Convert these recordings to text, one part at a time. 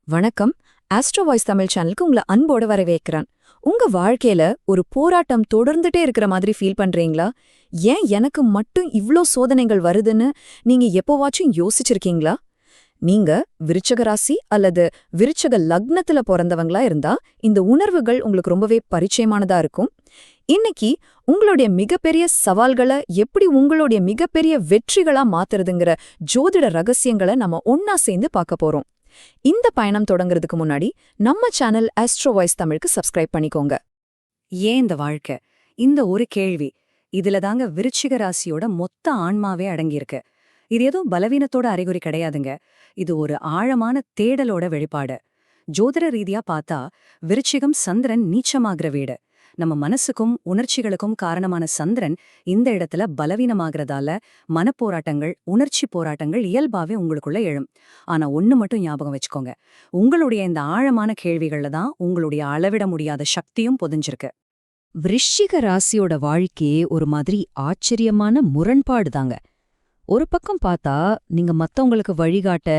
வணக்கம். Astro voice Tamil சேனலுக்கு உங்களை அன்போட வரவேற்கிறேன். உங்க வாழ்க்கையில ஒரு போராட்டம் தொடர்ந்துட்டே இருக்கிற மாதிரி ஃபீல் பண்றீங்களா? ஏன் எனக்கு மட்டும் இவ்ளோ சோதனைகள் வருதுன்னு நீங்க எப்போவாச்சும் யோசிச்சிருக்கீங்களா? நீங்க விருச்சக ராசி அல்லது விருச்சக லக்னத்துல பிறந்தவங்களா இருந்தா இந்த உணர்வுகள் உங்களுக்கு ரொம்பவே பரிச்சயமானதா இருக்கும். இன்னைக்கு உங்களுடைய மிகப்பெரிய சவால்களை எப்படி உங்களுடைய மிகப்பெரிய வெற்றிகளா மாத்துறதுங்கிற ஜோதிட ரகசியங்களை நம்ம ஒன்னா சேர்ந்து பார்க்க போறோம். இந்த பயணம் தொடங்குறதுக்கு முன்னாடி நம்ம சேனல் ஆஸ்ட்ரோ வாய்ஸ் தமிழுக்கு சப்ஸ்கிரைப் பண்ணிக்கோங்க. ஏன் இந்த வாழ்க்கை? இந்த ஒரு கேள்வி இதுல தாங்க விருச்சிக ராசியோட மொத்த ஆன்மாவே அடங்கியிருக்கு. இது ஏதோ பலவீனத்தோட அறிகுறி கிடையாதுங்க. இது ஒரு ஆழமான தேடலோட வெளிப்பாடு. ஜோதிட ரீதியா பார்த்தா விருச்சிகம் சந்திரன் நீச்சமாகிற வீடு. நம்ம மனசுக்கும் உணர்ச்சிகளுக்கும் காரணமான சந்திரன் இந்த இடத்துல பலவீனமாகறதால மனப்போராட்டங்கள், உணர்ச்சி போராட்டங்கள் இயல்பாவே உங்களுக்குள்ள எழும். ஆனா ஒண்ணு மட்டும் ஞாபகம் வச்சுக்கோங்க, உங்களுடைய இந்த ஆழமான கேள்விகள்ல தான் உங்களுடைய அளவிட முடியாத சக்தியும் பொதிஞ்சிருக்கு. விருச்சிக ராசியோட வாழ்க்கையே ஒரு மாதிரி ஆச்சரியமான முரண்பாடு தாங்க. ஒரு பக்கம் பார்த்தா நீங்க மத்தவங்களுக்கு வழிகாட்ட,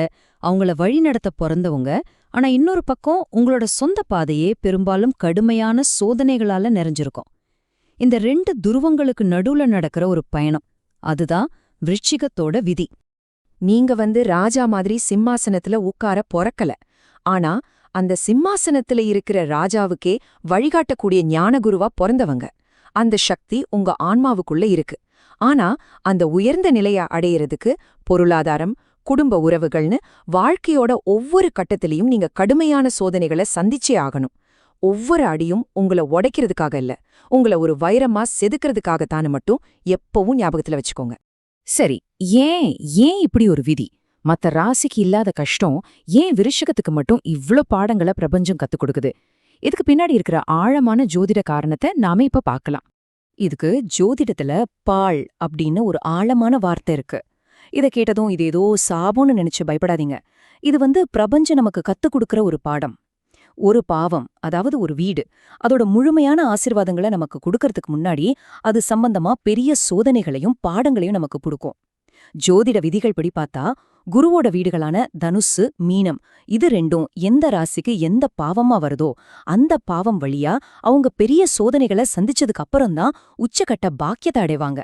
அவங்கள வழிநடத்த பிறந்தவங்க. ஆனா இன்னொரு பக்கம் உங்களோட சொந்த பாதையே பெரும்பாலும் கடுமையான சோதனைகளால நிறைஞ்சிருக்கும். இந்த ரெண்டு துருவங்களுக்கு நடுவுல நடக்கிற ஒரு பயணம், அதுதான் விருச்சிகத்தோட விதி. நீங்க ராஜா மாதிரி சிம்மாசனத்துல உட்கார பொறக்கல. ஆனா அந்த சிம்மாசனத்துல இருக்கிற ராஜாவுக்கே வழிகாட்டக்கூடிய ஞானகுருவா பொறந்தவங்க. அந்த சக்தி உங்க ஆன்மாவுக்குள்ள இருக்கு. ஆனா அந்த உயர்ந்த நிலைய அடையிறதுக்கு பொருளாதாரம், குடும்ப உறவுகள்னு வாழ்க்கையோட ஒவ்வொரு கட்டத்திலையும் நீங்க கடுமையான சோதனைகளை சந்திச்சே ஆகணும். ஒவ்வொரு அடியும் உங்களை உடைக்கிறதுக்காக இல்ல, உங்களை ஒரு வைரமா செதுக்கிறதுக்காகத்தானு மட்டும் எப்பவும் ஞாபகத்துல வச்சுக்கோங்க. சரி, ஏன் ஏன் இப்படி ஒரு விதி? மத்த ராசிக்கு இல்லாத கஷ்டம் ஏன் விருச்சிகத்துக்கு மட்டும் இவ்ளோ பாடங்களை பிரபஞ்சம் கத்துக் கொடுக்குது? இதுக்கு பின்னாடி இருக்கிற ஆழமான ஜோதிட காரணத்தை நாம இப்ப பார்க்கலாம். இதுக்கு ஜோதிடத்துல பால் அப்படின்னு ஒரு ஆழமான வார்த்தை இருக்கு. இத கேட்டதும் இது ஏதோ சாபம்னு நினைச்சு பயப்படாதீங்க. இது பிரபஞ்சம் நமக்கு கத்துக் கொடுக்கற ஒரு பாடம். ஒரு பாவம், அதாவது ஒரு வீடு, அதோட முழுமையான ஆசீர்வாதங்களை நமக்கு கொடுக்கறதுக்கு முன்னாடி அது சம்பந்தமா பெரிய சோதனைகளையும் பாடங்களையும் நமக்கு கொடுக்கும். ஜோதிட விதிகள் படி பார்த்தா குருவோட வீடுகளான தனுசு, மீனம், இது ரெண்டும் எந்த ராசிக்கு எந்த பாவமா வருதோ அந்த பாவம் வழியா அவங்க பெரிய சோதனைகளை சந்திச்சதுக்கு அப்புறம்தான் உச்சக்கட்ட பாக்கியத்தை அடைவாங்க.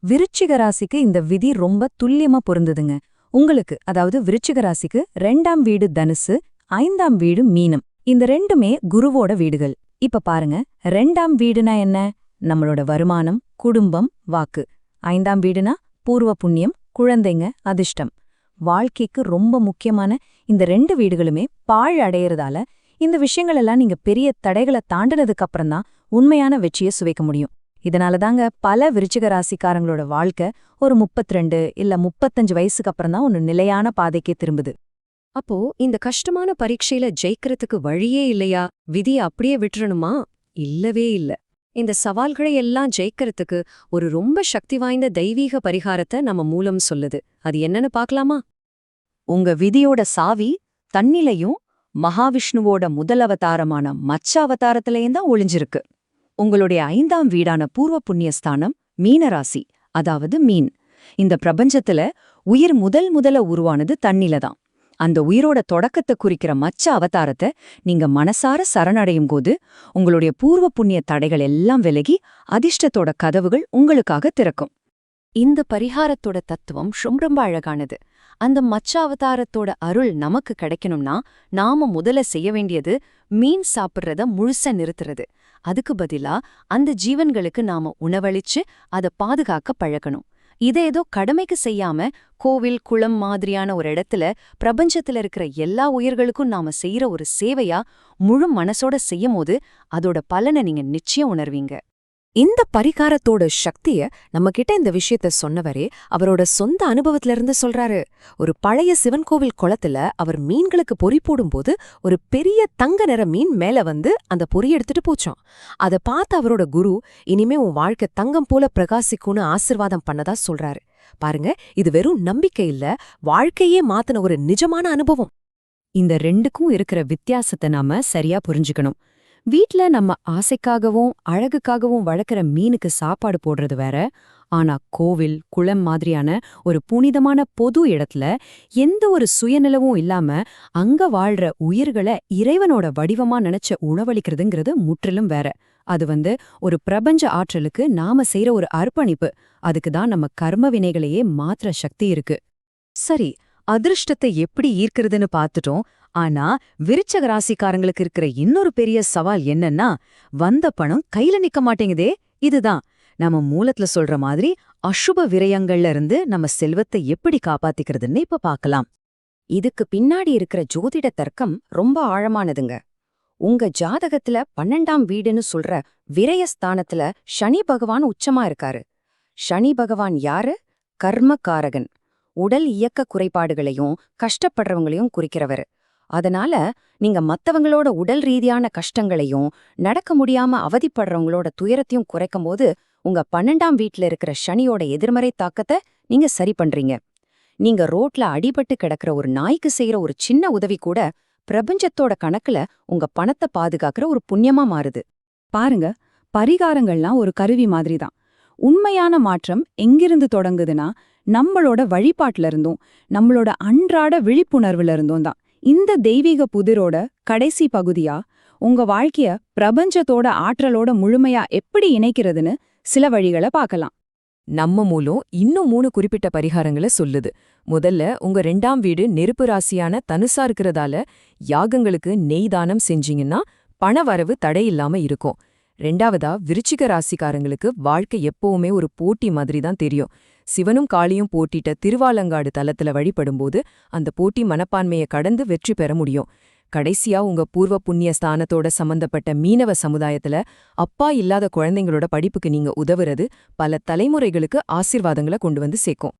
விருச்சிக ராசிக்கு இந்த விதி ரொம்ப துல்லியமா பொருந்துதுங்க. உங்களுக்கு, அதாவது விருச்சிக ராசிக்கு 2ஆம் வீடு தனுசு, 5ஆம் வீடு மீனம், இந்த ரெண்டுமே குருவோட வீடுகள். இப்ப பாருங்க, 2ஆம் வீடுனா என்ன? நம்மளோட வருமானம், குடும்பம், வாக்கு. 5ஆம் வீடுனா பூர்வ புண்ணியம், குழந்தைங்க, அதிர்ஷ்டம். வாழ்க்கைக்கு ரொம்ப முக்கியமான இந்த 2 வீடுகளுமே பாழ் அடையறதால இந்த விஷயங்களெல்லாம் நீங்க பெரிய தடைகளை தாண்டினதுக்கு அப்புறம்தான் உண்மையான வெற்றியை சுவைக்க முடியும். இதனாலதாங்க பல விருச்சிக ராசிக்காரங்களோட வாழ்க்கை ஒரு 32 இல்ல 35 வயசுக்கு அப்புறம்தான் ஒன்னு நிலையான பாதைக்கே திரும்புது. அப்போ இந்த கஷ்டமான பரீட்சையில ஜெயிக்கிறதுக்கு வழியே இல்லையா? விதியை அப்படியே விட்டுறணுமா? இல்லவே இல்ல. இந்த சவால்களை எல்லாம் ஜெயிக்கிறதுக்கு ஒரு ரொம்ப சக்தி வாய்ந்த தெய்வீக பரிகாரத்தை நம்ம மூலம் சொல்லுது. அது என்னன்னு பார்க்கலாமா? உங்க விதியோட சாவி தன்னிலையும் மகாவிஷ்ணுவோட முதல் அவதாரமான மச்ச அவதாரத்திலேயும் தான் ஒளிஞ்சிருக்கு. உங்களுடைய 5ஆம் வீடான பூர்வ புண்ணியஸ்தானம் மீனராசி, அதாவது மீன். இந்த பிரபஞ்சத்துல உயிர் முதல்ல உருவானது தண்ணில தான். அந்த உயிரோட தொடக்கத்தை குறிக்கிற மச்ச அவதாரத்தை நீங்க மனசார சரணடையும் போது உங்களுடைய பூர்வ புண்ணிய தடைகள் எல்லாம் விலகி அதிர்ஷ்டத்தோட கதவுகள் உங்களுக்காக திறக்கும். இந்த பரிகாரத்தோட தத்துவம் ரொம்ப அழகானது. அந்த மச்ச அவதாரத்தோட அருள் நமக்கு கிடைக்கணும்னா நாம முதல்ல செய்ய வேண்டியது மீன் சாப்பிட்றத முழுசா நிறுத்துறது. அதுக்கு பதிலா அந்த ஜீவன்களுக்கு நாம உணவளிச்சு அதை பாதுகாக்க பழக்கணும். இதை ஏதோ கடமைக்கு செய்யாம கோவில், குளம் மாதிரியான ஒரு இடத்துல பிரபஞ்சத்துல இருக்கிற எல்லா உயிர்களுக்கும் நாம செய்யற ஒரு சேவையா முழு மனசோட செய்யும் போது அதோட பலனை நீங்க நிச்சயம் உணர்வீங்க. இந்த பரிகாரத்தோட சக்திய நம்ம கிட்ட இந்த விஷயத்த சொன்னவரே அவரோட சொந்த அனுபவத்துல இருந்து சொல்றாரு. ஒரு பழைய சிவன் கோவில் குளத்துல அவர் மீன்களுக்கு பொறி போடும்போது ஒரு பெரிய தங்க நிற மீன் மேல அந்த பொறி எடுத்துட்டு போச்சான். அத பார்த்த அவரோட குரு, இனிமே உன் வாழ்க்கை தங்கம் போல பிரகாசிக்கும்னு ஆசிர்வாதம் பண்ணதா சொல்றாரு. பாருங்க, இது வெறும் நம்பிக்கை இல்ல, வாழ்க்கையே மாத்தின ஒரு நிஜமான அனுபவம். இந்த ரெண்டுக்கும் இருக்கிற வித்தியாசத்தை நாம சரியா புரிஞ்சுக்கணும். வீட்ல நம்ம ஆசைக்காகவும் அழகுக்காகவும் வளர்க்குற மீனுக்கு சாப்பாடு போடுறது வேற, ஆனா கோவில், குளம் மாதிரியான ஒரு புனிதமான பொது இடத்துல எந்த ஒரு சுயநிலவும் இல்லாம அங்க வாழ்ற உயிர்களை இறைவனோட வடிவமா நினைச்ச உணவளிக்கிறதுங்கிறது முற்றிலும் வேற. அது ஒரு பிரபஞ்ச ஆற்றலுக்கு நாம செய்யற ஒரு அர்ப்பணிப்பு. அதுக்கு தான் நம்ம கர்ம வினைகளையே மாற்ற சக்தி இருக்கு. சரி, அதிர்ஷ்டத்தை எப்படி ஈர்க்கிறதுன்னு பார்த்துட்டோம். ஆனா விருச்சக ராசிக்காரங்களுக்கு இருக்கிற இன்னொரு பெரிய சவால் என்னன்னா, வந்த பணம் கையில நிக்க மாட்டேங்குதே. இதுதான் நம்ம மூலத்துல சொல்ற மாதிரி அசுப விரயங்கள்ல இருந்து நம்ம செல்வத்தை எப்படி காப்பாத்திக்கிறதுன்னு இப்ப பார்க்கலாம். இதுக்கு பின்னாடி இருக்கிற ஜோதிட தர்க்கம் ரொம்ப ஆழமானதுங்க. உங்க ஜாதகத்துல 12ஆம் வீடுன்னு சொல்ற விரயஸ்தானத்துல சனி பகவான் உச்சமா இருக்காரு. சனி பகவான் யாரு? கர்மகாரகன். உடல் இயக்க குறைபாடுகளையும் கஷ்டப்படுறவங்களையும் குறிக்கிறவர். அதனால நீங்க மத்தவங்களோட உடல் ரீதியான கஷ்டங்களையும் நடக்க முடியாம அவதிப்படுறவங்களோட துயரத்தையும் குறைக்கும் போது உங்க 12ஆம் வீட்ல இருக்கிற சனியோட எதிர்மறை தாக்கத்தை நீங்க சரி பண்றீங்க. நீங்க ரோட்ல அடிபட்டு கிடக்கிற ஒரு நாய்க்கு செய்யற ஒரு சின்ன உதவி கூட பிரபஞ்சத்தோட கணக்குல உங்க பணத்தை பாதுகாக்கிற ஒரு புண்ணியமா மாறுது. பாருங்க, பரிகாரங்கள்லாம் ஒரு கருவி மாதிரி தான். உண்மையான மாற்றம் எங்கிருந்து தொடங்குதுன்னா, நம்மளோட வழிபாட்டுல இருந்தும் நம்மளோட அன்றாட விழிப்புணர்வுல இருந்தும் தான். இந்த தெய்வீக புதிரோட கடைசி பகுதியா உங்க வாழ்க்கைய பிரபஞ்சத்தோட ஆற்றலோட முழுமையா எப்படி இணைக்கிறதுன்னு சில வழிகளை பார்க்கலாம். நம்ம மூலம் இன்னும் 3 குறிப்பிட்ட பரிகாரங்களை சொல்லுது. முதல்ல, உங்க 2ஆம் வீடு நெருப்பு ராசியான தனுசா இருக்கிறதால யாகங்களுக்கு நெய் தானம் செஞ்சீங்கன்னா பணவரவு தடையில்லாம இருக்கும். 2ஆவதா, விருச்சிக ராசிக்காரங்களுக்கு வாழ்க்கை எப்பவுமே ஒரு போட்டி மாதிரி தான் தெரியும். சிவனும் காளியும் போட்டிட்ட திருவாலங்காடு தலத்துல வழிபடும்போது அந்த போட்டி மனப்பான்மையை கடந்து வெற்றி பெற முடியும். கடைசியா, உங்க பூர்வ புண்ணிய ஸ்தானத்தோட சம்பந்தப்பட்ட மீனவ சமுதாயத்துல அப்பா இல்லாத குழந்தைங்களோட படிப்புக்கு நீங்க உதவுறது பல தலைமுறைகளுக்கு ஆசீர்வாதங்களை கொண்டு வந்து சேர்க்கும்.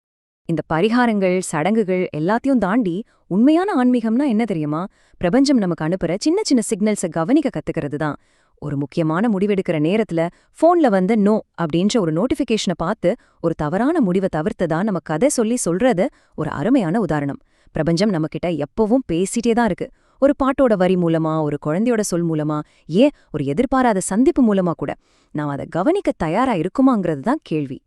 இந்த பரிகாரங்கள், சடங்குகள் எல்லாத்தையும் தாண்டி உண்மையான ஆன்மீகம்னா என்ன தெரியுமா? பிரபஞ்சம் நமக்கு அனுப்புற சின்ன சின்ன சிக்னல்ஸை கவனிக்க கத்துக்கிறது தான். ஒரு முக்கியமான முடிவெடுக்கிற நேரத்துல போன்ல நோ அப்படின்ற ஒரு நோட்டிஃபிகேஷனை பார்த்து ஒரு தவறான முடிவை தவிர்த்ததா நம்ம கதை சொல்றது ஒரு அருமையான உதாரணம். பிரபஞ்சம் நம்மகிட்ட எப்பவும் பேசிட்டே தான் இருக்கு. ஒரு பாட்டோட வரி மூலமா, ஒரு குழந்தையோட சொல் மூலமா, ஏன் ஒரு எதிர்பாராத சந்திப்பு மூலமா கூட. நாம் அதை கவனிக்க தயாரா இருக்குமாங்கிறது தான் கேள்வி.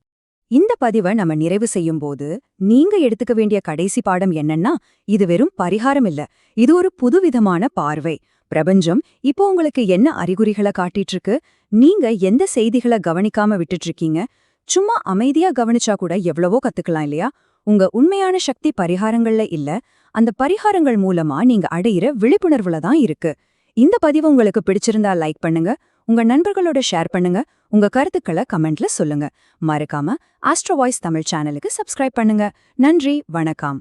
இந்த பதிவை நம்ம நிறைவு செய்யும் போது நீங்க எடுத்துக்க வேண்டிய கடைசி பாடம் என்னன்னா, இது வெறும் பரிகாரம் இல்ல, இது ஒரு புதுவிதமான பார்வை. பிரபஞ்சம் இப்போ உங்களுக்கு என்ன அறிகுறிகளை காட்டிட்டு இருக்கு? நீங்க எந்த செய்திகளை கவனிக்காம விட்டுட்டு இருக்கீங்க? சும்மா அமைதியா கவனிச்சா கூட எவ்வளவோ கத்துக்கலாம் இல்லையா? உங்க உண்மையான சக்தி பரிகாரங்கள்ல இல்ல, அந்த பரிகாரங்கள் மூலமா நீங்க அடையிற விழிப்புணர்வுல தான் இருக்கு. இந்த பதிவு உங்களுக்கு பிடிச்சிருந்தா லைக் பண்ணுங்க, உங்க நண்பர்களோட ஷேர் பண்ணுங்க, உங்க கருத்துக்களை கமெண்ட்ல சொல்லுங்க. மறக்காம ஆஸ்ட்ரோ வாய்ஸ் தமிழ் சேனலுக்கு சப்ஸ்கிரைப் பண்ணுங்க. நன்றி, வணக்கம்.